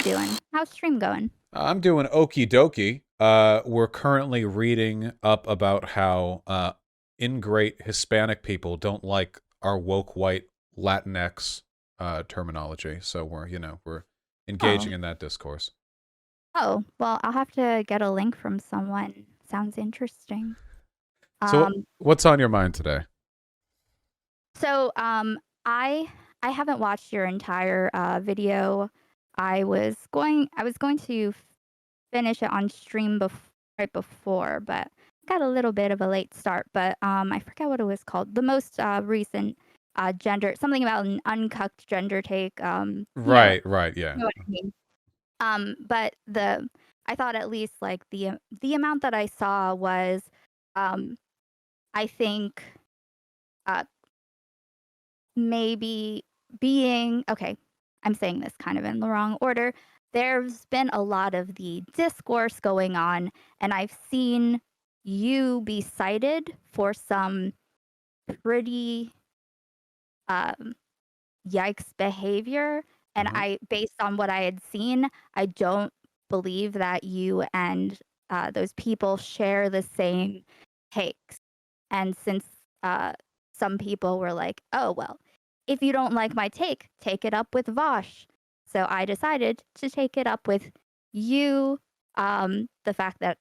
doing? How's stream going? I'm doing okie dokie. We're currently reading up about how ingrate Hispanic people don't like our woke white Latinx terminology. So we're Oh, engaging in that discourse. oh, well, I'll have to get a link from someone. Sounds interesting. So Um, what's on your mind today? so I haven't watched your entire video. I was going to finish it on stream right before, but got a little bit of a late start. But I forget what it was called. The most recent gender, something about an uncucked gender take. Right, yeah. You know what I mean. But I thought at least like the amount that I saw was, um, I think, uh, maybe being okay. I'm saying this kind of in the wrong order. There's been a lot of the discourse going on, and I've seen you be cited for some pretty um, yikes behavior. And Hmm. based on what I had seen, I don't believe that you and those people share the same takes. And since uh, some people were like, oh, well, if you don't like my take it up with Vaush. So I decided to take it up with you. The fact that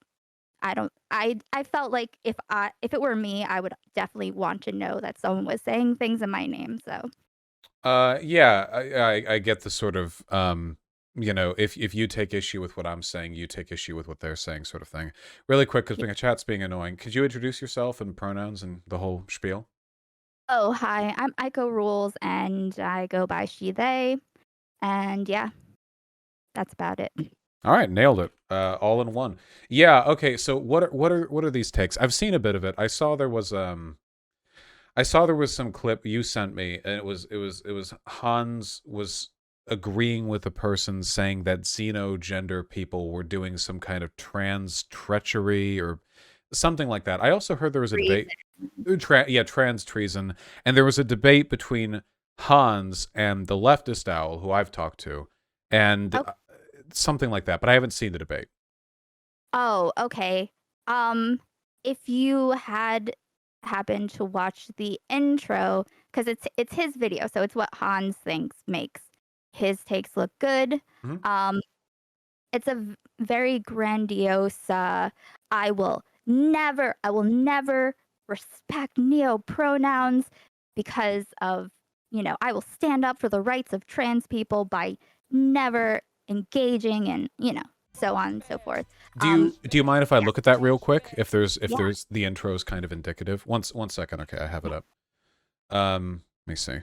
I felt like if it were me, I would definitely want to know that someone was saying things in my name. So Yeah, I get the sort of if you take issue with what I'm saying, you take issue with what they're saying, sort of thing. Really quick, because being a chat's being annoying. Could you introduce yourself and pronouns and the whole spiel? oh, hi, I'm AikoRulz, and I go by she, they, and yeah, that's about it. All right, nailed it. All in one. Yeah. Okay. So what are these takes? I've seen a bit of it. I saw there was some clip you sent me, and it was Hans was agreeing with a person saying that xenogender people were doing some kind of trans treachery or something like that. I also heard there was a debate. Reason. Yeah, trans treason, and there was a debate between Hans and the leftist owl who I've talked to, and Oh, something like that. But I haven't seen the debate. oh, okay. Um, if you had happened to watch the intro, because it's his video, so it's what Hans thinks makes his takes look good. Mhm. Um, it's a very grandiose. I will never respect neo pronouns because of, I will stand up for the rights of trans people by never engaging and, so on and so forth. Do you mind if I Yeah, look at that real quick? If yeah, there's the intro is kind of indicative. One second. Okay, I have it up. Let me see.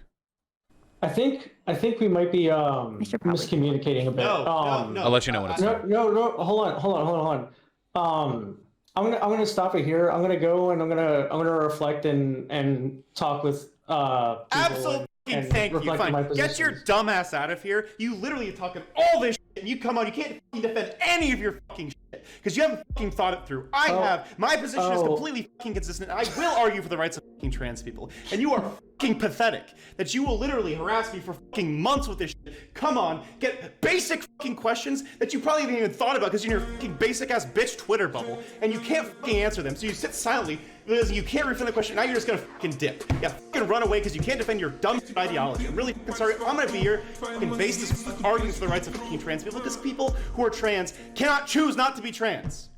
I think we might be I should probably pull it. miscommunicating a bit. I'll let you know when it's No, done. no. Hold on. I'm gonna stop it here. I'm gonna go and I'm gonna reflect and talk with people Absolutely, and thank you. reflect on Fine. my Get your positions. dumb ass out of here. You literally are talking all this shit, and you come on. You can't fucking defend any of your fucking shit because you haven't fucking thought it through. I Oh, have. My position is oh, completely fucking consistent. I will argue for the rights of fucking trans people, and you are fucking pathetic that you will literally harass me for fucking months with this shit. Come on, get basic fucking questions that you probably haven't even thought about because you're in your fucking basic ass bitch Twitter bubble, and you can't fucking answer them. So you sit silently because you can't reframe the question. Now you're just gonna fucking dip. Yeah, fucking run away because you can't defend your dumb ideology. I'm really fucking sorry. I'm gonna be here fucking base this arguing for the rights of fucking trans people because people who are trans cannot choose not to be trans.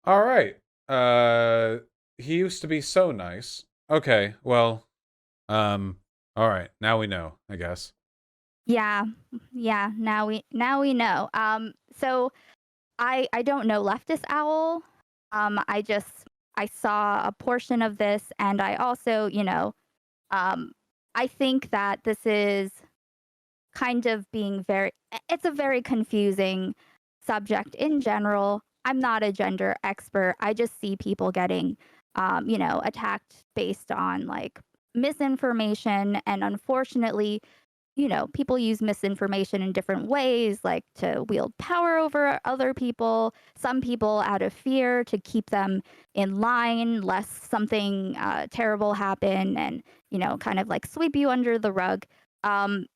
All right. He used to be so nice. Okay. Well. All right. Now we know. I guess. Yeah, yeah. Now we know. So I don't know leftist owl. I saw a portion of this, and I also, um, I think that this is kind of it's a very confusing subject in general. I'm not a gender expert. I just see people getting, attacked based on like misinformation. And unfortunately, people use misinformation in different ways, like to wield power over other people, some people out of fear to keep them in line, lest something terrible happen and, kind of like sweep you under the rug. Um,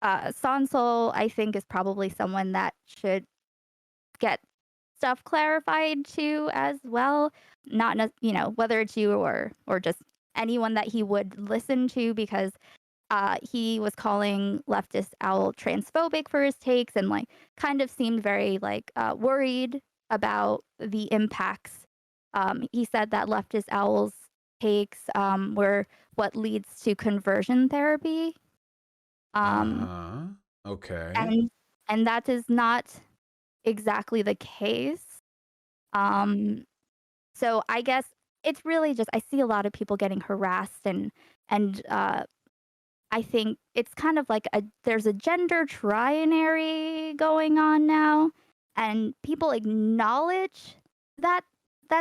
Sansol, I think, is probably someone that should get stuff clarified to as well. Not, whether it's you or just anyone that he would listen to, because he was calling leftist owl transphobic for his takes, and like kind of seemed very like worried about the impacts. He said that leftist owl's takes were what leads to conversion therapy. Okay. And that is not exactly the case. So I guess it's really just, I see a lot of people getting harassed, and I think it's kind of like there's a gender trinary going on now, and people acknowledge that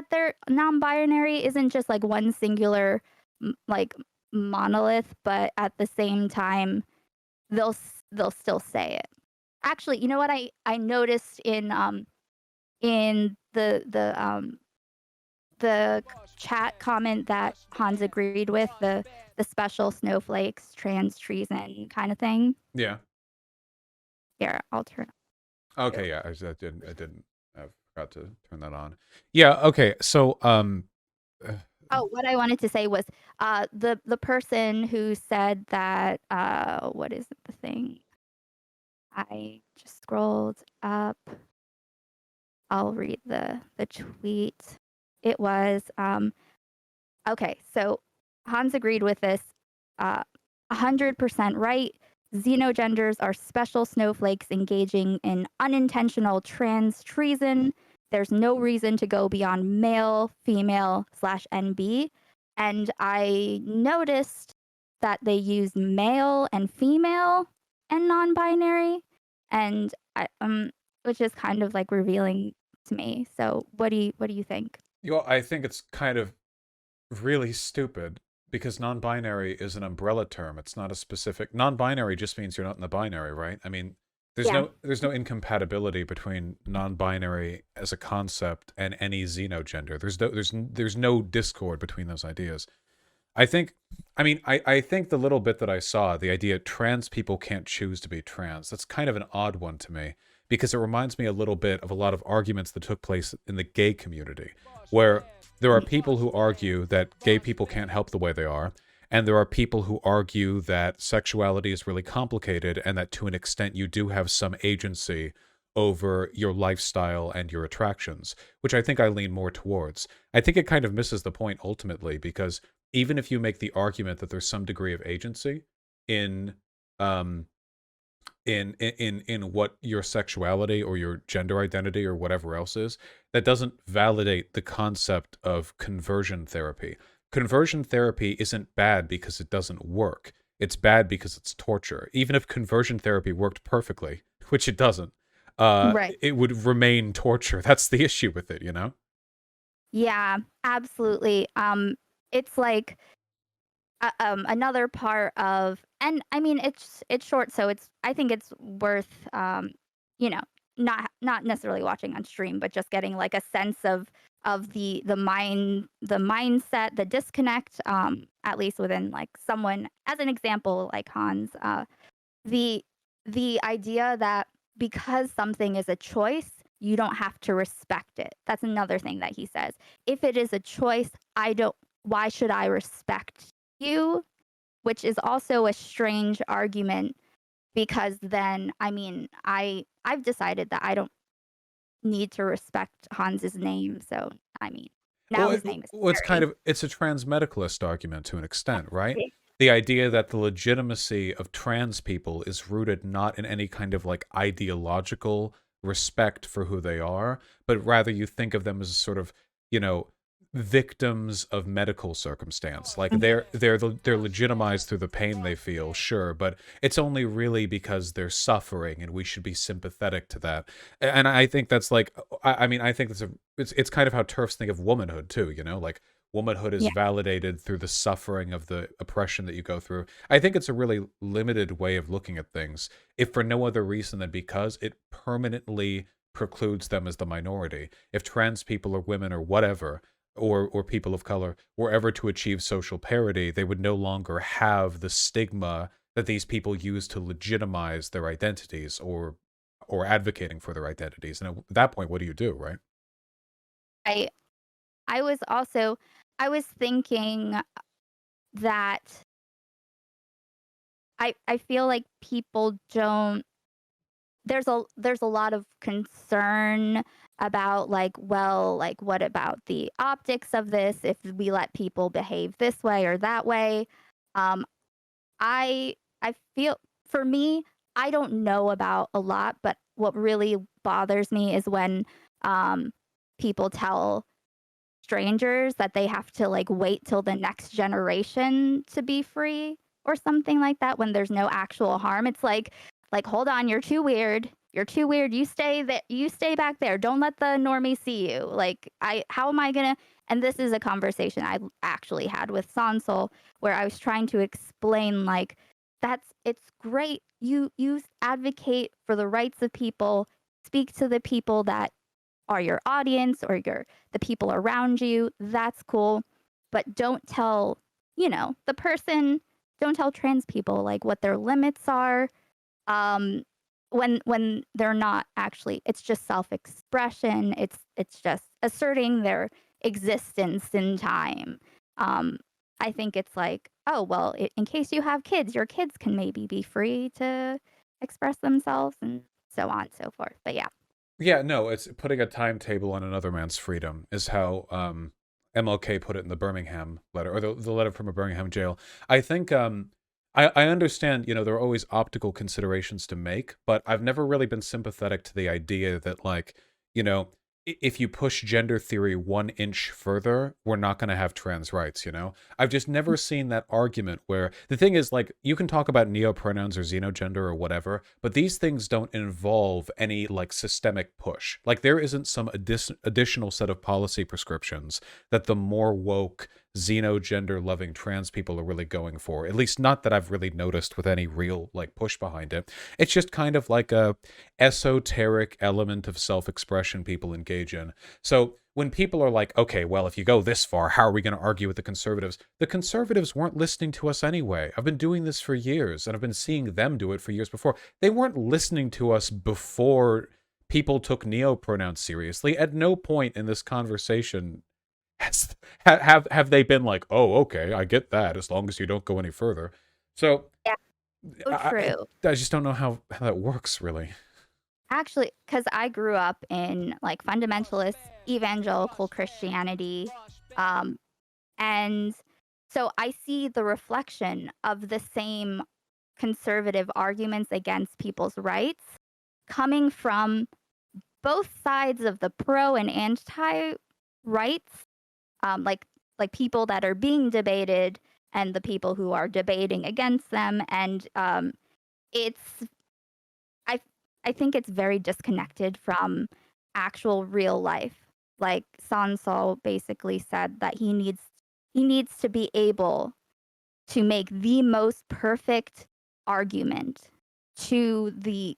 their non-binary isn't just like one singular like monolith, but at the same time they'll still say it. Actually, you know what I noticed in the chat comment that Hans agreed with, the special snowflakes, trans treason kind of thing. Yeah. Here, I'll turn. Okay, yeah, I forgot to turn that on. Yeah, okay. So Oh, what I wanted to say was the person who said that what is the thing? I just scrolled up. I'll read the tweet. It was okay, so Hans agreed with this 100% right. Xenogenders are special snowflakes engaging in unintentional trans treason. There's no reason to go beyond male, female /NB. And I noticed that they use male and female and non-binary, and which is kind of like revealing to me. So what do you think? I think it's kind of really stupid, because non-binary is an umbrella term. It's not a specific. Non-binary just means you're not in the binary, right? I mean, there's no incompatibility between non-binary as a concept and any xenogender. There's no discord between those ideas. I think the little bit that I saw, the idea trans people can't choose to be trans, that's kind of an odd one to me, because it reminds me a little bit of a lot of arguments that took place in the gay community, where there are people who argue that gay people can't help the way they are, and there are people who argue that sexuality is really complicated, and that to an extent you do have some agency over your lifestyle and your attractions, which I think I lean more towards. I think it kind of misses the point ultimately, because even if you make the argument that there's some degree of agency in what your sexuality or your gender identity or whatever else is, that doesn't validate the concept of conversion therapy. Conversion therapy isn't bad because it doesn't work. It's bad because it's torture. Even if conversion therapy worked perfectly, which it doesn't, Right. it would remain torture. That's the issue with it, you know? Yeah, absolutely. It's like another part of, and I mean it's short, so I think it's worth not necessarily watching on stream, but just getting like a sense of the mindset, the disconnect, at least within like someone, as an example, like Hans, the idea that because something is a choice, you don't have to respect it. That's another thing that he says. If it is a choice, why should I respect you? Which is also a strange argument, because then, I mean, I've decided that I don't need to respect Hans's name. So, I mean, now his name is It's a transmedicalist argument to an extent, right? Harry. The idea that the legitimacy of trans people is rooted not in any kind of like ideological respect for who they are, but rather you think of them as a sort of, victims of medical circumstance. Like they're legitimized through the pain they feel, sure, but it's only really because they're suffering, and we should be sympathetic to that. And I think that's like, I mean, I think it's kind of how TERFs think of womanhood too. Like womanhood is validated through the suffering of the oppression that you go through. I think it's a really limited way of looking at things, if for no other reason than because it permanently precludes them as the minority. If trans people or women or whatever, or people of color were ever to achieve social parity, they would no longer have the stigma that these people use to legitimize their identities or advocating for their identities. And at that point, what do you do, right? I I was also I was thinking that I feel like people don't there's a lot of concern about like, well, like what about the optics of this if we let people behave this way or that way? Um I feel for me, I don't know about a lot, but what really bothers me is when um people tell strangers that they have to like wait till the next generation to be free or something like that when there's no actual harm. It's like hold on, you're too weird. You're too weird. You stay back there. Don't let the normie see you. Like I how am I going to and this is a conversation I actually had with Sansol where I was trying to explain like it's great. You advocate for the rights of people, speak to the people that are your audience or the people around you. That's cool. But don't tell, the person, don't tell trans people like what their limits are. Um when they're not actually it's just self-expression. It's just asserting their existence in time. Um I think it's like, oh, well, in case you have kids, your kids can maybe be free to express themselves and so on and so forth. But yeah. Yeah, no, it's putting a timetable on another man's freedom is how MLK put it in the Birmingham letter, or the letter from a Birmingham jail. I think I understand, there are always optical considerations to make, but I've never really been sympathetic to the idea that, like, if you push gender theory 1 inch further, we're not going to have trans rights. I've just never seen that argument where the thing is, like, you can talk about neopronouns or xenogender or whatever, but these things don't involve any, like, systemic push. Like, there isn't some additional set of policy prescriptions that the more woke, xenogender-loving trans people are really going for. At least not that I've really noticed with any real, like, push behind it. It's just kind of like a esoteric element of self-expression people engage in. So when people are like, okay, well, if you go this far, how are we going to argue with the conservatives? The conservatives weren't listening to us anyway. I've been doing this for years, and I've been seeing them do it for years before. They weren't listening to us before people took neopronouns seriously. At no point in this conversation have they been like, oh, okay, I get that, as long as you don't go any further. So Yeah. So true. I just don't know how that works, really. Actually, because I grew up in like fundamentalist evangelical Christianity. And so I see the reflection of the same conservative arguments against people's rights coming from both sides of the pro and anti rights, like people that are being debated and the people who are debating against them. And it's I think it's very disconnected from actual real life. Like Sansol basically said that he needs to be able to make the most perfect argument to the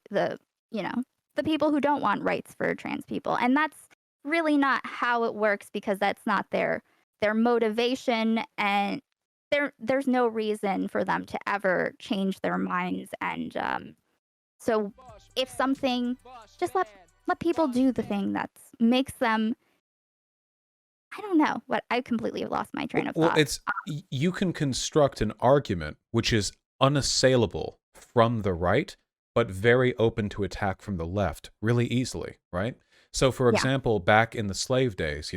people who don't want rights for trans people. And that's really not how it works because that's not their motivation, and there's no reason for them to ever change their minds. And so if something, just let people do the thing that makes them. I don't know what I completely have lost my train of thought. Well, you can construct an argument which is unassailable from the right, but very open to attack from the left really easily, right? So, for example, back in the slave days,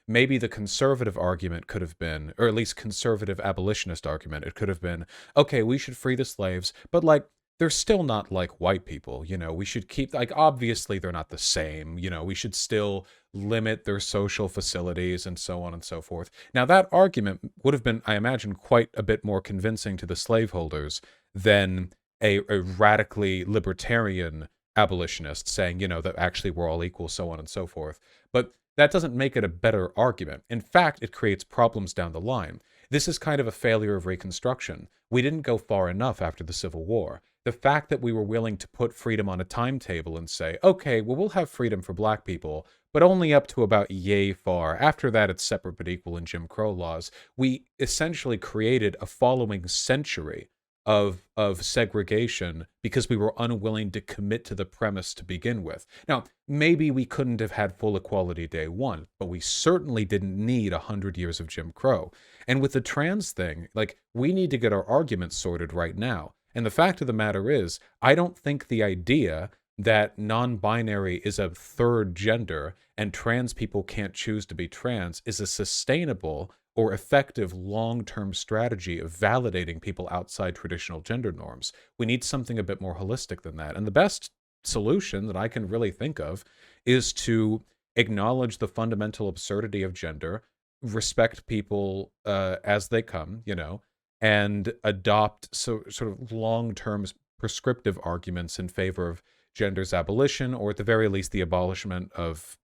maybe the conservative argument could have been, or at least conservative abolitionist argument, it could have been, okay, we should free the slaves, but like, they're still not like white people, we should keep, like, obviously they're not the same, we should still limit their social facilities and so on and so forth. Now, that argument would have been, I imagine, quite a bit more convincing to the slaveholders than a radically libertarian abolitionist saying, that actually we're all equal, so on and so forth. But that doesn't make it a better argument. In fact, it creates problems down the line. This is kind of a failure of Reconstruction. We didn't go far enough after the Civil War. The fact that we were willing to put freedom on a timetable and say, okay, well, we'll have freedom for black people, but only up to about yay far. After that, it's separate but equal in Jim Crow laws. We essentially created a following century of segregation because we were unwilling to commit to the premise to begin with. Now, maybe we couldn't have had full equality day one, but we certainly didn't need 100 years of Jim Crow. And with the trans thing, like, we need to get our arguments sorted right now. And the fact of the matter is, I don't think the idea that non-binary is a third gender and trans people can't choose to be trans is a sustainable or effective long-term strategy of validating people outside traditional gender norms. We need something a bit more holistic than that. And the best solution that I can really think of is to acknowledge the fundamental absurdity of gender, respect people as they come, you know, and adopt sort of long-term prescriptive arguments in favor of gender's abolition, or at the very least, the abolishment of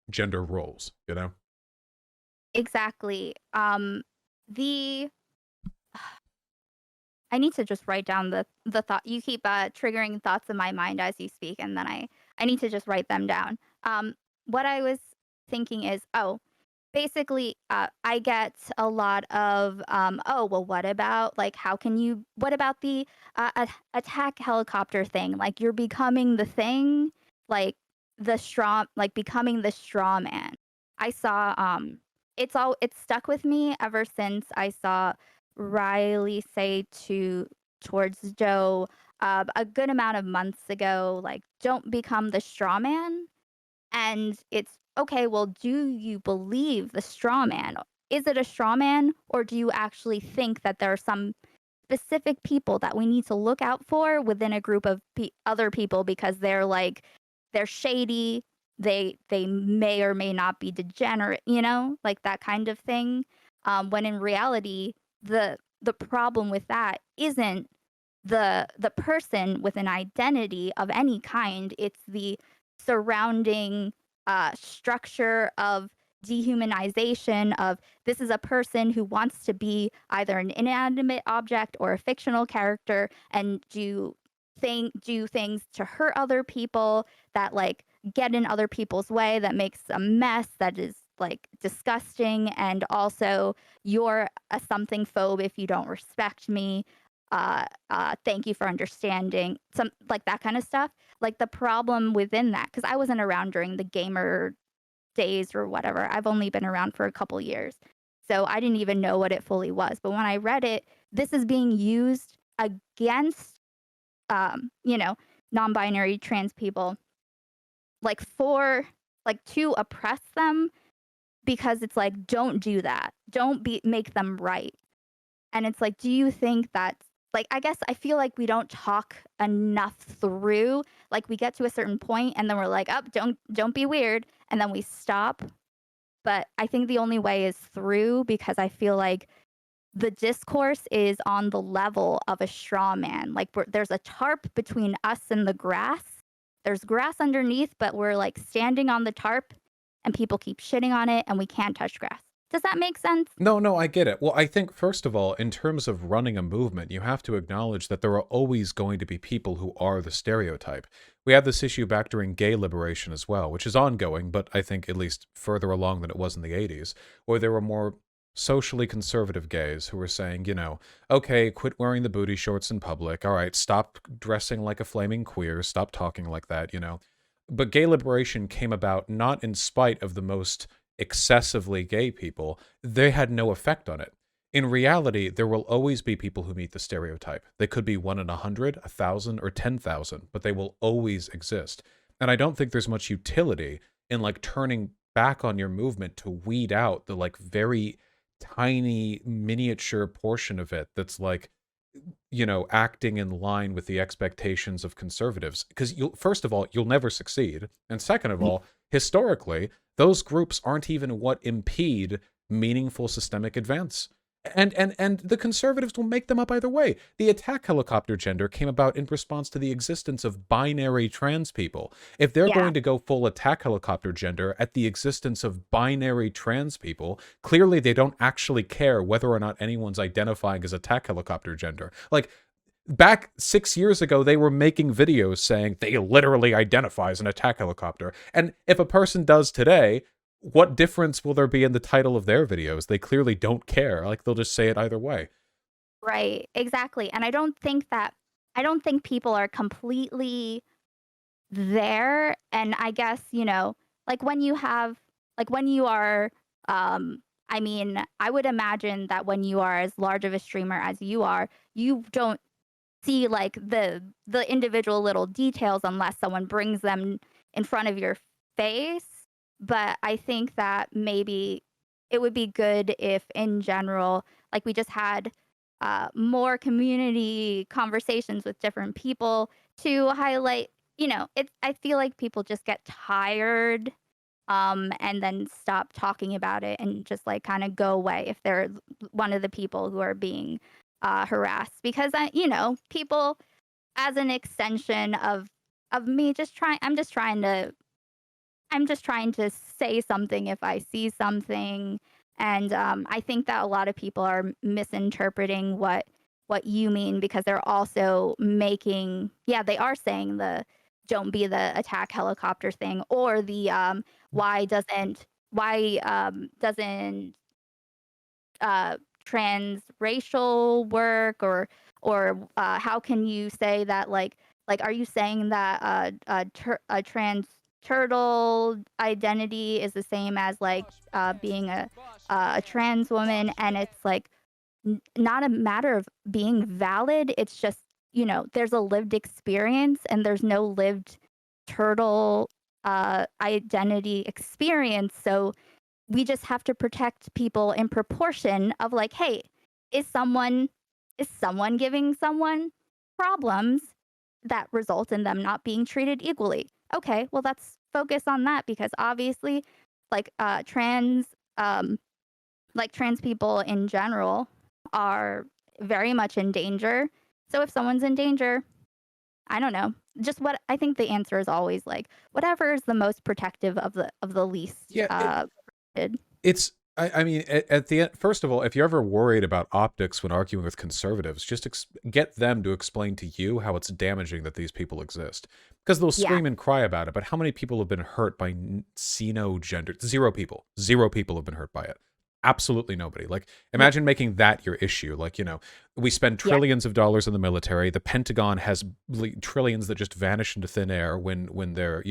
gender roles, you know? Exactly. The I need to just write down the thought. You keep triggering thoughts in my mind as you speak, and then I need to just write them down. What I was thinking is, basically, I get a lot of, oh, well, what about, like, what about the attack helicopter thing? Like, you're becoming the thing, like, becoming the straw man. I saw, it's stuck with me ever since I saw Riley say towards Joe a good amount of months ago, like, don't become the straw man. And it's okay, well, do you believe the straw man? Is it a straw man, or do you actually think that there are some specific people that we need to look out for within a group of other people because they're shady, they may or may not be degenerate, you know, like that kind of thing. When in reality, the problem with that isn't the person with an identity of any kind. It's the surrounding structure of dehumanization of this is a person who wants to be either an inanimate object or a fictional character and do things to hurt other people that like get in other people's way, that makes a mess, that is like disgusting. And also, you're a something phobe if you don't respect me. Thank you for understanding, some like that kind of stuff. Like the problem within that, because I wasn't around during the gamer days or whatever. I've only been around for a couple years, so I didn't even know what it fully was. But when I read it, this is being used against you know, non-binary trans people, like to oppress them, because it's like, don't do that, make them right. And it's like, do you think that's like, I guess I feel like we don't talk enough through, like we get to a certain point and then we're like, oh, don't be weird, and then we stop. But I think the only way is through, because I feel like the discourse is on the level of a straw man. Like there's a tarp between us and the grass. There's grass underneath, but we're like standing on the tarp and people keep shitting on it and we can't touch grass. Does that make sense? No, I get it. Well, I think, first of all, in terms of running a movement, you have to acknowledge that there are always going to be people who are the stereotype. We had this issue back during gay liberation as well, which is ongoing, but I think at least further along than it was in the 80s, where there were more socially conservative gays who were saying, you know, okay, quit wearing the booty shorts in public. All right, stop dressing like a flaming queer. Stop talking like that, you know. But gay liberation came about not in spite of the most excessively gay people. They had no effect on it. In reality, there will always be people who meet the stereotype. They could be 1 in 100, 1,000, or 10,000, but they will always exist. And I don't think there's much utility in like turning back on your movement to weed out the like very tiny miniature portion of it that's like, you know, acting in line with the expectations of conservatives. Because first of all, you'll never succeed. And second of all, historically, those groups aren't even what impede meaningful systemic advance. And the conservatives will make them up either way. The attack helicopter gender came about in response to the existence of binary trans people. If they're going to go full attack helicopter gender at the existence of binary trans people, clearly they don't actually care whether or not anyone's identifying as attack helicopter gender. Like, back 6 years ago, they were making videos saying they literally identify as an attack helicopter. And if a person does today, what difference will there be in the title of their videos? They clearly don't care. Like, they'll just say it either way. Right, exactly, and I don't think people are completely there, and I guess, like, when you are, I mean, I would imagine that when you are as large of a streamer as you are, you don't see, like, the individual little details unless someone brings them in front of your face, but I think that maybe it would be good if, in general, like, we just had, more community conversations with different people to highlight I feel like people just get tired, and then stop talking about it and just, like, kinda go away if they're one of the people who are being, harassed because people as an extension of me just trying I'm just trying to say something if I see something, and, I think that a lot of people are misinterpreting what you mean because they're also making they are saying the "don't be the attack helicopter" thing or the, why doesn't transracial work how can you say that are you saying that a trans turtle identity is the same as being a trans woman and it's like not a matter of being valid, it's just there's a lived experience and there's no lived turtle identity experience, so we just have to protect people in proportion of like, hey, is someone is someone giving someone problems that result in them not being treated equally? Okay, well let's focus on that because obviously like um trans people in general are very much in danger. So if someone's in danger, I don't know. Just what I think the answer is always like whatever is the most protective of the least Yeah, protected. it's I mean at the end, first of all, if you're ever worried about optics when arguing with conservatives, just get them to explain to you how it's damaging that these people exist, because they'll Yeah. scream and cry about it. But how many people have been hurt by xenogender? Zero people have been hurt by it. Absolutely nobody. Like, Yeah. imagine making that your issue. Like, we spend Yeah. trillions of dollars in the military. The Pentagon has trillions that just vanish into thin air when they're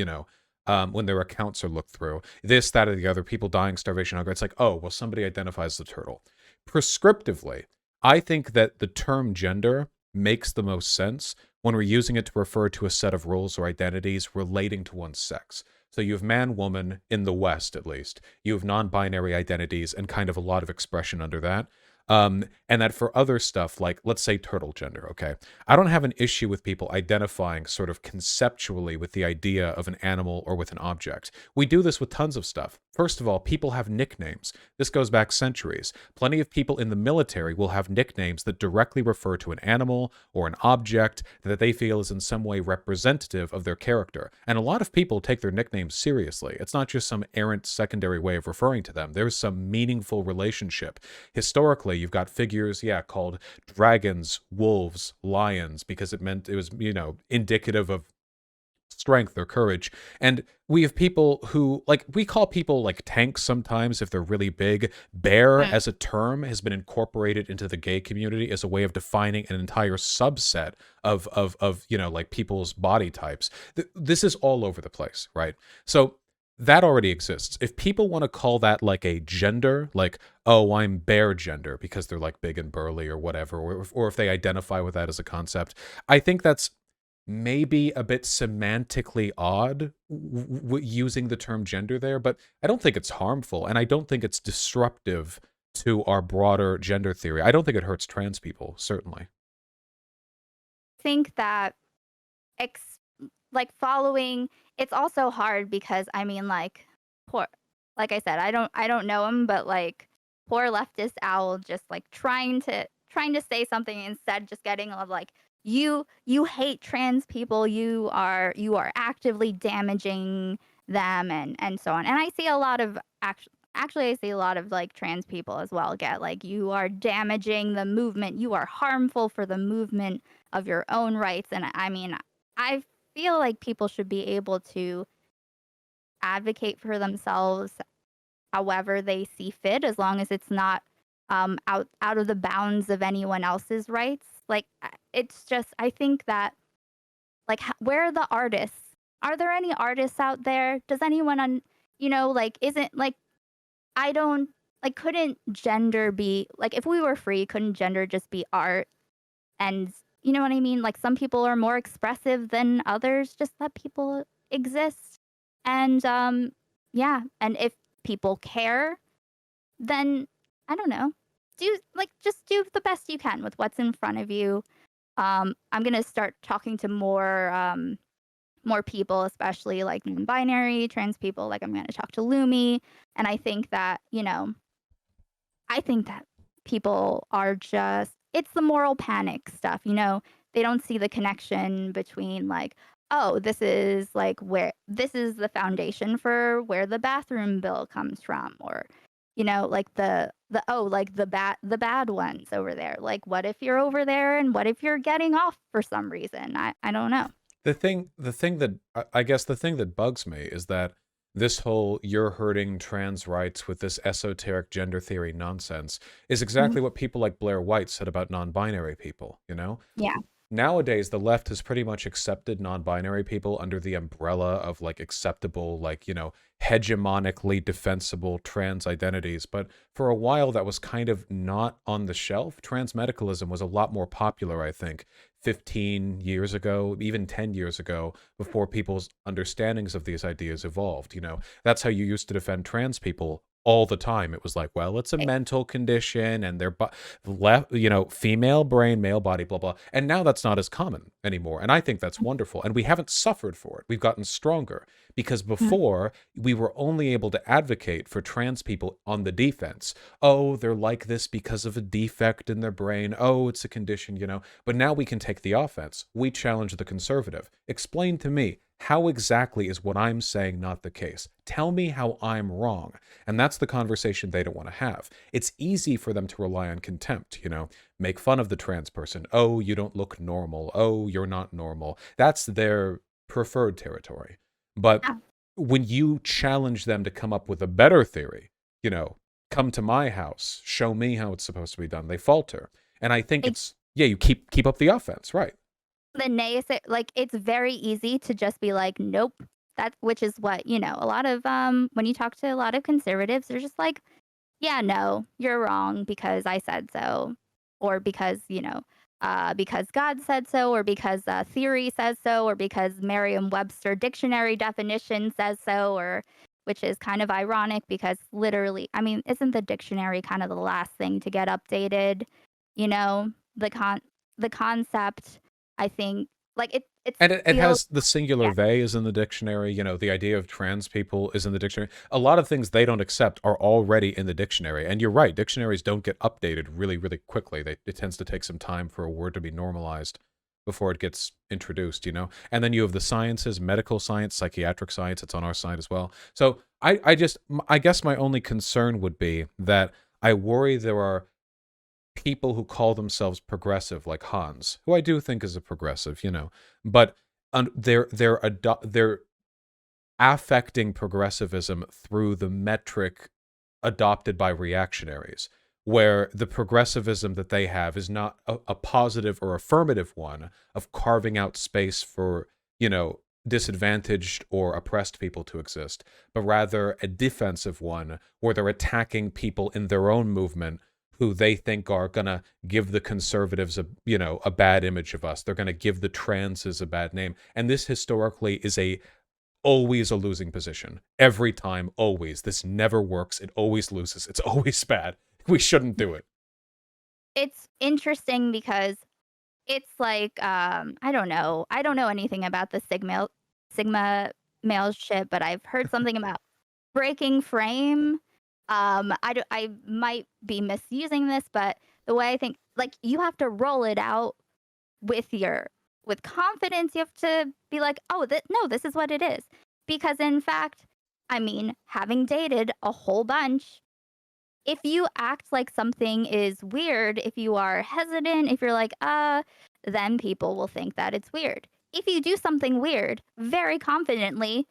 when their accounts are looked through. This, that, or the other, people dying, starvation, hunger. It's like, oh, well, somebody identifies the turtle. Prescriptively, I think that the term gender makes the most sense when we're using it to refer to a set of roles or identities relating to one's sex. So you have man, woman, in the West at least. You have non-binary identities and kind of a lot of expression under that. And that for other stuff, like let's say turtle gender, okay? I don't have an issue with people identifying sort of conceptually with the idea of an animal or with an object. We do this with tons of stuff. First of all, people have nicknames. This goes back centuries. Plenty of people in the military will have nicknames that directly refer to an animal or an object that they feel is in some way representative of their character. And a lot of people take their nicknames seriously. It's not just some errant secondary way of referring to them. There's some meaningful relationship. Historically, you've got figures, called dragons, wolves, lions, because it was, indicative of strength or courage. And we have people who, like, we call people like tanks sometimes if they're really big. Bear Mm. as a term has been incorporated into the gay community as a way of defining an entire subset of like people's body types. This is all over the place, right? So that already exists. If people want to call that like a gender, like, oh, I'm bear gender because they're like big and burly or whatever, or if they identify with that as a concept, I think that's maybe a bit semantically odd using the term gender there, but I don't think it's harmful, and I don't think it's disruptive to our broader gender theory. I don't think it hurts trans people, certainly. Think that following it's also hard because I mean poor like I said, I don't know him, but poor leftist owl just trying to say something instead just getting of you hate trans people, you are actively damaging them and so on. And I see a lot of actually I see a lot of trans people as well get you are damaging the movement, you are harmful for the movement of your own rights. And I mean, I feel like people should be able to advocate for themselves however they see fit, as long as it's not out of the bounds of anyone else's rights. Like it's just I think that like where are the artists? Are there any artists out there? Does anyone like isn't like I don't like couldn't gender be like if we were free, couldn't gender just be art? And you know what I mean? Like some people are more expressive than others, just let people exist. And yeah, and if people care, then I don't know. Just do the best you can with what's in front of you. I'm gonna start talking to more people, especially like non-binary, trans people. Like I'm gonna talk to Lumi, and I think that I think that people are just it's the moral panic stuff. They don't see the connection between like, oh, this is like where this is the foundation for where the bathroom bill comes from, or like the oh, like the bad ones over there. Like what if you're over there and what if you're getting off for some reason? I don't know. The thing that I guess the thing that bugs me is that this whole you're hurting trans rights with this esoteric gender theory nonsense is exactly what people like Blair White said about non-binary people, Yeah. Nowadays, the left has pretty much accepted non-binary people under the umbrella of like acceptable, like, hegemonically defensible trans identities. But for a while, that was kind of not on the shelf. Trans medicalism was a lot more popular, I think, 15 years ago, even 10 years ago, before people's understandings of these ideas evolved. That's how you used to defend trans people all the time. It was like, well, it's a mental condition and they're female brain, male body, blah, blah. And now that's not as common anymore. And I think that's wonderful. And we haven't suffered for it. We've gotten stronger because before we were only able to advocate for trans people on the defense. Oh, they're like this because of a defect in their brain. Oh, it's a condition, But now we can take the offense. We challenge the conservative. Explain to me, how exactly is what I'm saying not the case? Tell me how I'm wrong. And that's the conversation they don't want to have. It's easy for them to rely on contempt, make fun of the trans person. Oh, you don't look normal. Oh, you're not normal. That's their preferred territory. But when you challenge them to come up with a better theory, come to my house, show me how it's supposed to be done, they falter. And I think you keep up the offense, right? The naysay, like it's very easy to just be like, nope. Which is what a lot of when you talk to a lot of conservatives, they're just like, yeah, no, you're wrong because I said so, or because because God said so, or because theory says so, or because Merriam-Webster dictionary definition says so, or which is kind of ironic because literally, I mean, isn't the dictionary kind of the last thing to get updated? The concept. I think like it's And it has the singular they is in the dictionary. The idea of trans people is in the dictionary. A lot of things they don't accept are already in the dictionary. And you're right, dictionaries don't get updated really, really quickly. It tends to take some time for a word to be normalized before it gets introduced, And then you have the sciences, medical science, psychiatric science. It's on our side as well. So I guess my only concern would be that I worry there are people who call themselves progressive, like Hans, who I do think is a progressive, but they're affecting progressivism through the metric adopted by reactionaries, where the progressivism that they have is not a positive or affirmative one of carving out space for, disadvantaged or oppressed people to exist, but rather a defensive one where they're attacking people in their own movement who they think are going to give the conservatives a bad image of us. They're going to give the transes a bad name. And this historically is always a losing position. Every time, always. This never works. It always loses. It's always bad. We shouldn't do it. It's interesting because it's like I don't know. I don't know anything about the Sigma male shit, but I've heard something about breaking frame. I might be misusing this, but the way I think, like, you have to roll it out with confidence. You have to be like, oh, no, this is what it is. Because in fact, I mean, having dated a whole bunch, if you act like something is weird, if you are hesitant, if you're like, then people will think that it's weird. If you do something weird very confidently,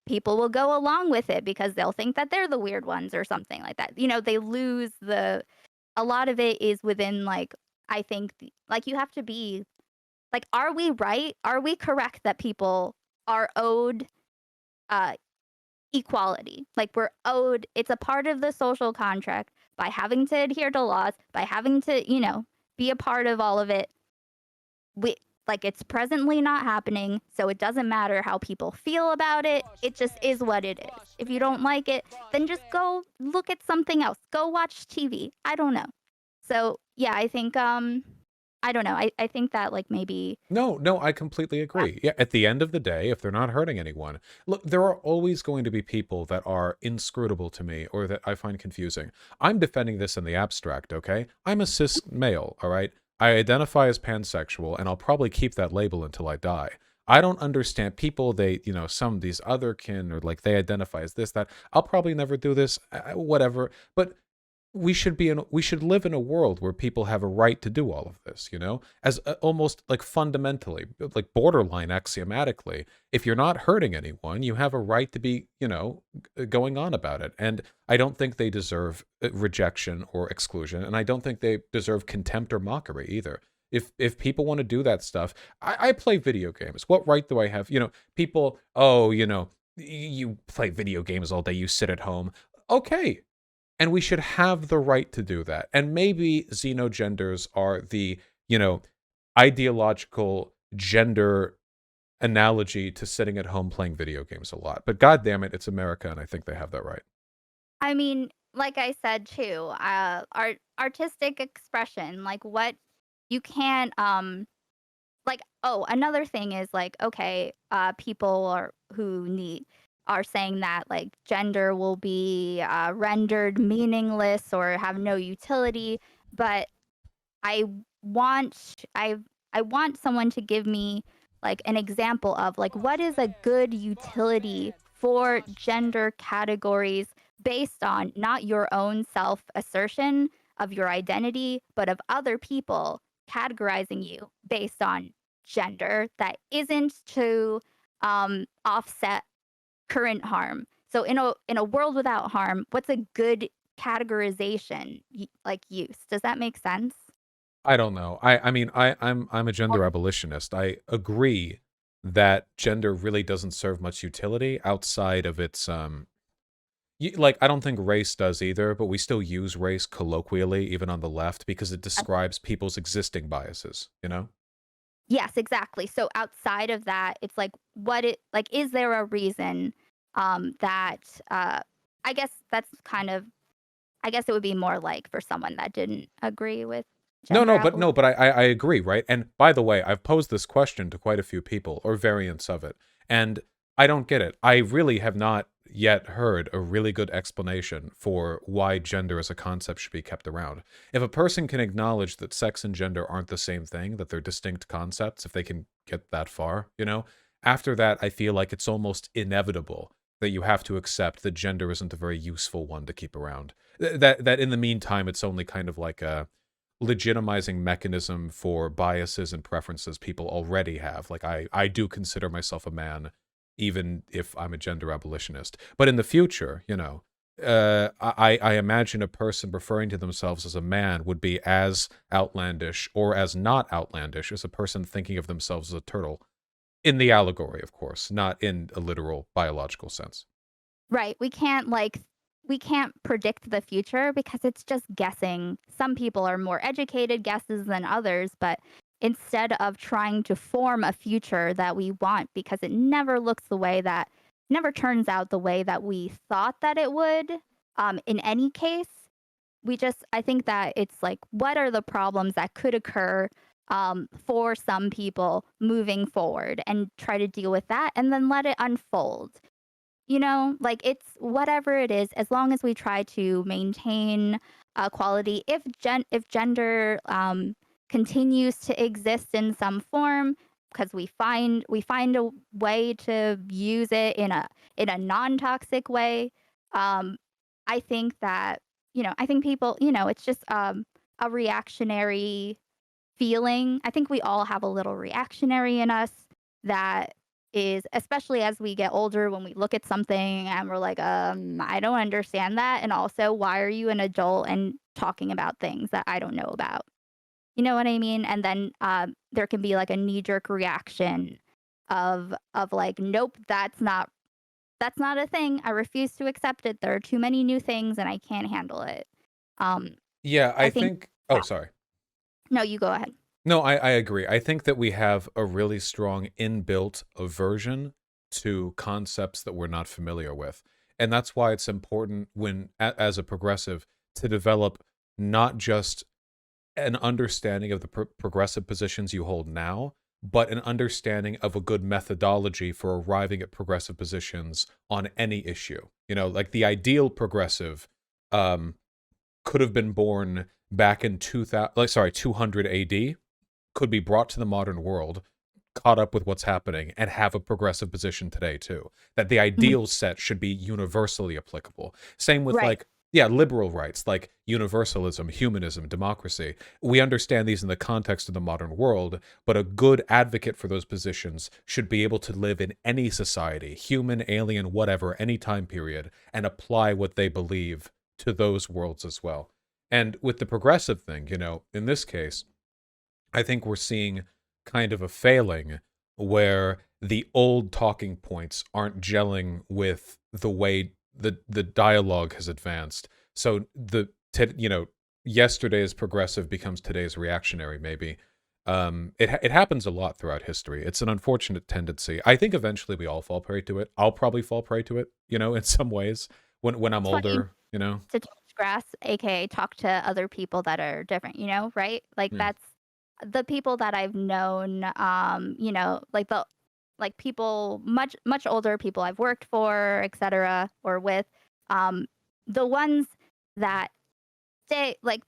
people will go along with it because they'll think that they're the weird ones or something like that. They lose the a lot of it is within, like, I think, like, you have to be like, are we right? Are we correct that people are owed uh, equality? Like, we're owed, it's a part of the social contract by having to adhere to laws, by having to, be a part of all of it. We like it's presently not happening, so it doesn't matter how people feel about it. It just is what it is. If you don't like it, then just go look at something else. Go watch TV. I don't know. So, yeah, I think I don't know. I think that like maybe No, I completely agree. Yeah, at the end of the day, if they're not hurting anyone, look, there are always going to be people that are inscrutable to me or that I find confusing. I'm defending this in the abstract, okay? I'm a cis male, all right? I identify as pansexual, and I'll probably keep that label until I die. I don't understand people, some of these other kin, or like they identify as this, that. I'll probably never do this, whatever. But we should live in a world where people have a right to do all of this, as almost like fundamentally, like borderline axiomatically, if you're not hurting anyone, you have a right to be, going on about it. And I don't think they deserve rejection or exclusion, and I don't think they deserve contempt or mockery either. If people want to do that stuff, I play video games. What right do I have? People, oh, you play video games all day, you sit at home. Okay, and we should have the right to do that. And maybe xenogenders are the, ideological gender analogy to sitting at home playing video games a lot. But God damn it, it's America, and I think they have that right. I mean, like I said too, artistic expression, like what you can't like, oh, another thing is like, okay, people are saying that like gender will be rendered meaningless or have no utility, but I I I want someone to give me like an example of like what is a good utility for gender categories based on not your own self assertion of your identity, but of other people categorizing you based on gender that isn't to offset current harm. So in a world without harm, what's a good categorization like use? Does that make sense? I don't know. I mean, I'm a gender abolitionist. I agree that gender really doesn't serve much utility outside of its like, I don't think race does either, but we still use race colloquially, even on the left, because it describes people's existing biases. Yes, exactly. So outside of that, it's like what it like is there a reason that I guess that's kind of I guess it would be more like for someone that didn't agree with No, gender no, but abolition. no, but I agree, right? And by the way, I've posed this question to quite a few people, or variants of it, and I don't get it. I really have not yet heard a really good explanation for why gender as a concept should be kept around. If a person can acknowledge that sex and gender aren't the same thing, that they're distinct concepts, if they can get that far, after that, I feel like it's almost inevitable that you have to accept that gender isn't a very useful one to keep around. That in the meantime, it's only kind of like a legitimizing mechanism for biases and preferences people already have. Like I do consider myself a man, even if I'm a gender abolitionist. But in the future, I imagine a person referring to themselves as a man would be as outlandish or as not outlandish as a person thinking of themselves as a turtle. In the allegory, of course, not in a literal biological sense. Right. We can't predict the future because it's just guessing. Some people are more educated guesses than others, but instead of trying to form a future that we want because it never turns out the way that we thought that it would in any case, I think that it's like what are the problems that could occur for some people moving forward and try to deal with that and then let it unfold. Like it's whatever it is, as long as we try to maintain quality. If gender continues to exist in some form, because we find a way to use it in a non toxic way, um, I think that I think people it's just a reactionary feeling. I think we all have a little reactionary in us that is, especially as we get older, when we look at something and we're like, I don't understand that. And also, why are you an adult and talking about things that I don't know about? You know what I mean? And then there can be like a knee jerk reaction of like, nope, that's not a thing. I refuse to accept it. There are too many new things and I can't handle it. Um, Yeah, I I think, think. Oh, yeah. sorry. No, you go ahead. No, I agree. I think that we have a really strong inbuilt aversion to concepts that we're not familiar with. And that's why it's important when, as a progressive, to develop not just an understanding of the progressive positions you hold now, but an understanding of a good methodology for arriving at progressive positions on any issue. You know, like the ideal progressive um, could have been born back in 200 AD, could be brought to the modern world, caught up with what's happening, and have a progressive position today too. That the Mhm. ideal set should be universally applicable. Same with Right. like, yeah, liberal rights like universalism, humanism, democracy. We understand these in the context of the modern world, but a good advocate for those positions should be able to live in any society, human, alien, whatever, any time period, and apply what they believe to those worlds as well. And with the progressive thing, you know, in this case, I think we're seeing kind of a failing where the old talking points aren't gelling with the way the dialogue has advanced. So you know, yesterday's progressive becomes today's reactionary. Maybe it happens a lot throughout history. It's an unfortunate tendency. I think eventually we all fall prey to it. I'll probably fall prey to it. You know, in some ways when I'm It's funny older. You know. to touch grass, aka talk to other people that are different, right? Like Yeah. that's the people that I've known, like people much older, people I've worked for, etc., or with, um, the ones that stay like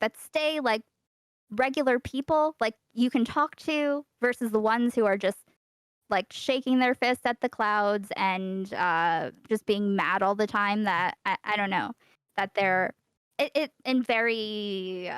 regular people, like you can talk to, versus the ones who are just like shaking their fist at the clouds and just being mad all the time. That I don't know, that they're it in very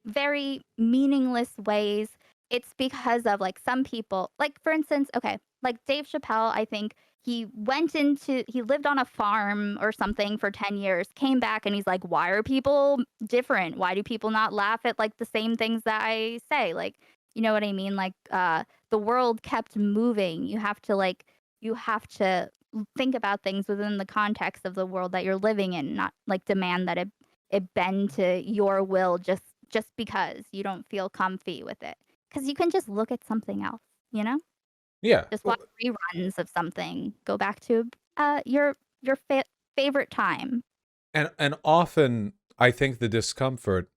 very meaningless ways. It's because of like some people, like for instance, okay, like Dave Chappelle. I think he lived on a farm or something for 10 years, came back, and he's like, why are people different? Why do people not laugh at like the same things that I say? Like, you know what I mean? Like the world kept moving. You have to think about things within the context of the world that you're living in, not like demand that it bend to your will just because you don't feel comfy with it. Because you can just look at something else, you know? Yeah. Just watch reruns of something. Go back to your favorite time. And often I think the discomfort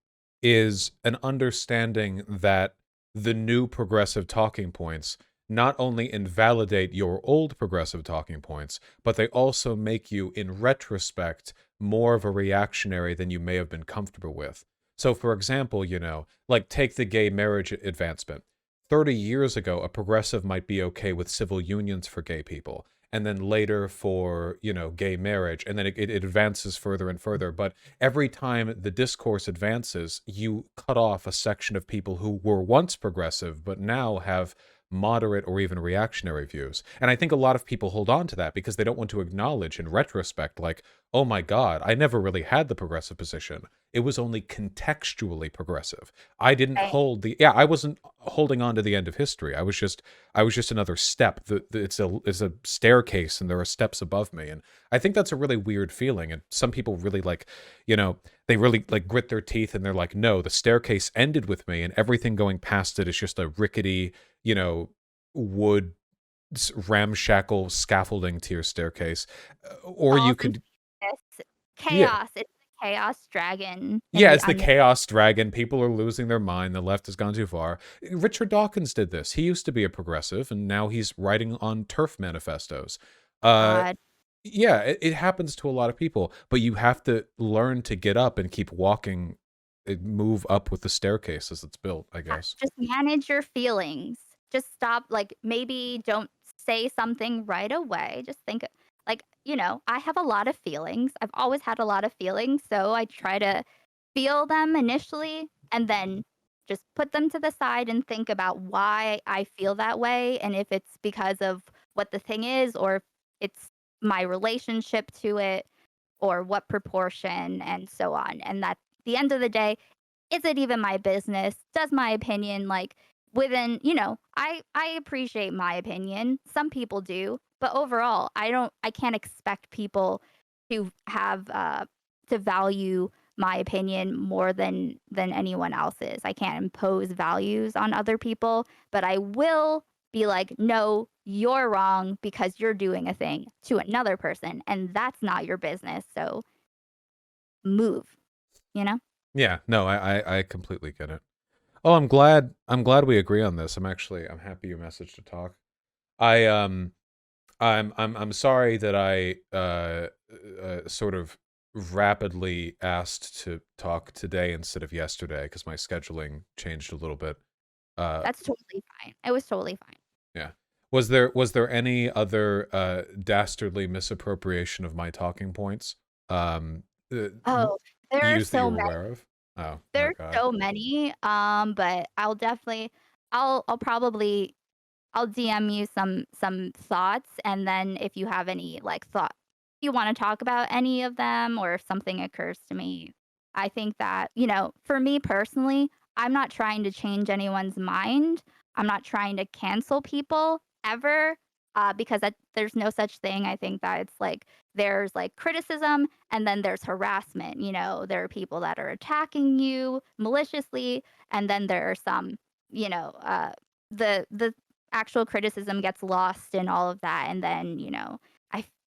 is an understanding that the new progressive talking points not only invalidate your old progressive talking points, but they also make you, in retrospect, more of a reactionary than you may have been comfortable with. So, for example, you know, like take the gay marriage advancement. 30 years ago, a progressive might be okay with civil unions for gay people, and then later for, you know, gay marriage, and then it advances further and further. But every time the discourse advances, you cut off a section of people who were once progressive but now have moderate or even reactionary views. And I think a lot of people hold on to that because they don't want to acknowledge in retrospect, like, oh my God, I never really had the progressive position. It was only contextually progressive. I didn't Right. hold I wasn't holding on to the end of history. I was just another step. It's a staircase, and there are steps above me. And I think that's a really weird feeling. And some people really like, you know, they really like grit their teeth, and they're like, no, the staircase ended with me, and everything going past it is just a rickety, you know, wood ramshackle scaffolding to your staircase. Or you Falls into could, this yeah. chaos. It's the chaos dragon in Yeah, the it's the chaos dragon. People are losing their mind. The left has gone too far. Richard Dawkins did this. He used to be a progressive, and now he's writing on turf manifestos. Uh, God. yeah, it happens to a lot of people, but you have to learn to get up and keep walking, move up with the staircase as it's built, I guess. Just manage your feelings. Just stop, like, maybe don't say something right away. Just think, like, I have a lot of feelings. I've always had a lot of feelings, so I try to feel them initially and then just put them to the side and think about why I feel that way, and if it's because of what the thing is, or if it's my relationship to it, or what proportion, and so on. And at the end of the day, is it even my business? Does my opinion, like, within, I appreciate my opinion. Some people do, but overall, I can't expect people to have to value my opinion more than anyone else's. I can't impose values on other people, but I will be like, "No, you're wrong because you're doing a thing," to another person, and that's not your business. So move, you know? Yeah, no, I completely get it. Oh, I'm glad we agree on this. I'm happy you messaged to talk. I I'm sorry that I sort of rapidly asked to talk today instead of yesterday because my scheduling changed a little bit. That's totally fine. It was totally fine. Yeah. Was there any other dastardly misappropriation of my talking points? Oh, there are Use that so you're many. aware of? Oh, oh There's God. so many. But I'll definitely, I'll probably, I'll DM you some thoughts, and then if you have any like thought, you want to talk about any of them, or if something occurs to me, I think that, for me personally, I'm not trying to change anyone's mind. I'm not trying to cancel people ever, because there's no such thing. I think that it's like there's like criticism, and then there's harassment. There are people that are attacking you maliciously, and then there are some, the actual criticism gets lost in all of that. And then,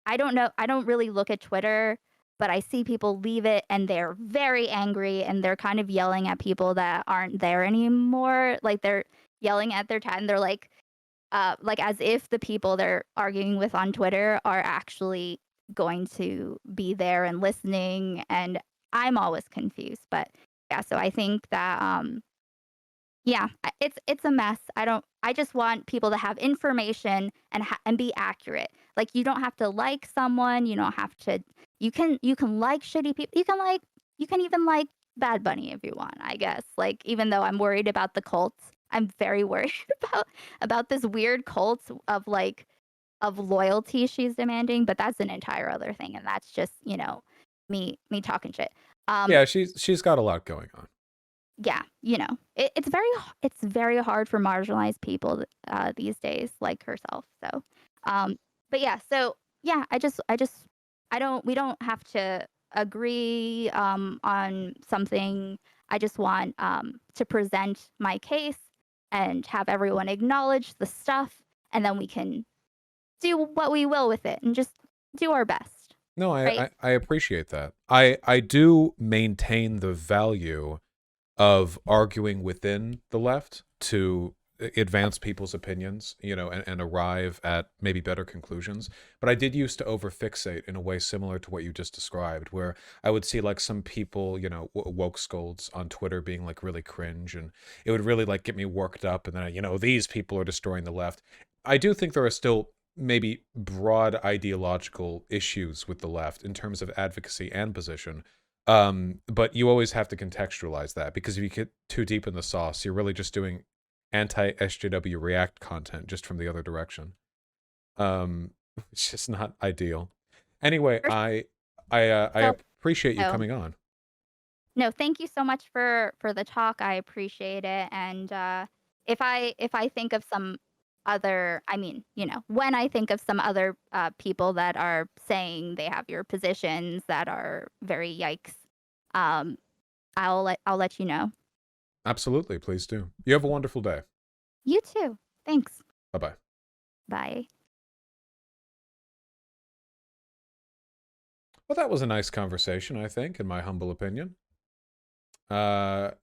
I don't know, I don't really look at Twitter, but I see people leave it and they're very angry, and they're kind of yelling at people that aren't there anymore. Like, they're yelling at their chat, and they're like as if the people they're arguing with on Twitter are actually going to be there and listening. And I'm always confused. But yeah, so I think that yeah, it's a mess. I just want people to have information and be accurate. Like, you don't have to like someone, you don't have to, you can like shitty people. You can even like Bad Bunny if you want, I guess. Like, even though I'm worried about the cults, I'm very worried about this weird cult of like of loyalty she's demanding, but that's an entire other thing, and that's just, me talking shit. Um Yeah, she's got a lot going on. yeah, it's very hard for marginalized people these days, like herself. So, but yeah, so yeah, I don't we don't have to agree on something. I just want to present my case and have everyone acknowledge the stuff, and then we can do what we will with it and just do our best, No, right? I appreciate that. I do maintain the value of arguing within the left to advance people's opinions, and arrive at maybe better conclusions. But I did used to overfixate in a way similar to what you just described, where I would see like some people, woke scolds on Twitter being like really cringe, and it would really like get me worked up. And then, these people are destroying the left. I do think there are still maybe broad ideological issues with the left in terms of advocacy and position. But you always have to contextualize that, because if you get too deep in the sauce, you're really just doing anti-SJW React content just from the other direction. It's just not ideal. Anyway, I So, appreciate you no, coming on. no, thank you so much for the talk. I appreciate it. And if I think of some other, I mean, when I think of some other people that are saying they have your positions that are very yikes, um, I'll let you know. Absolutely, please do. You have a wonderful day. You too. Thanks. Bye-bye. Bye. Well, that was a nice conversation, I think, in my humble opinion. I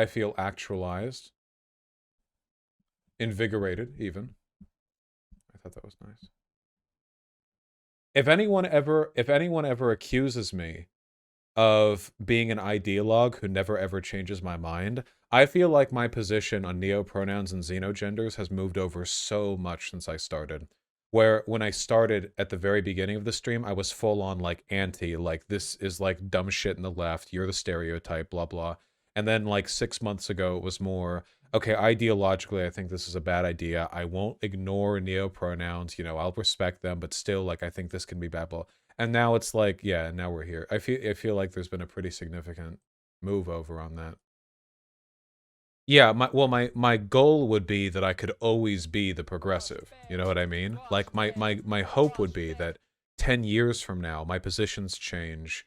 feel actualized, invigorated, even. I thought that was nice. If anyone ever accuses me of being an ideologue who never ever changes my mind, I feel like my position on neopronouns and xenogenders has moved over so much since I started. Where when I started at the very beginning of the stream, I was full on like anti, like this is like dumb shit in the left, you're the stereotype, blah blah. And then like 6 months ago, it was more, okay, ideologically, I think this is a bad idea. I won't ignore neopronouns. You know, I'll respect them, but still, like, I think this can be bad. And now it's like, yeah, now we're here. I feel like there's been a pretty significant move over on that. Yeah, my goal would be that I could always be the progressive. You know what I mean? Like my hope would be that 10 years from now, my positions change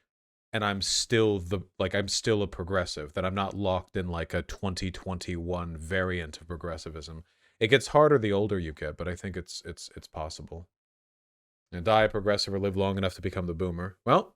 and I'm still I'm still a progressive, that I'm not locked in like a 2021 variant of progressivism. It gets harder the older you get, but I think it's possible. And die a progressive or live long enough to become the boomer. Well,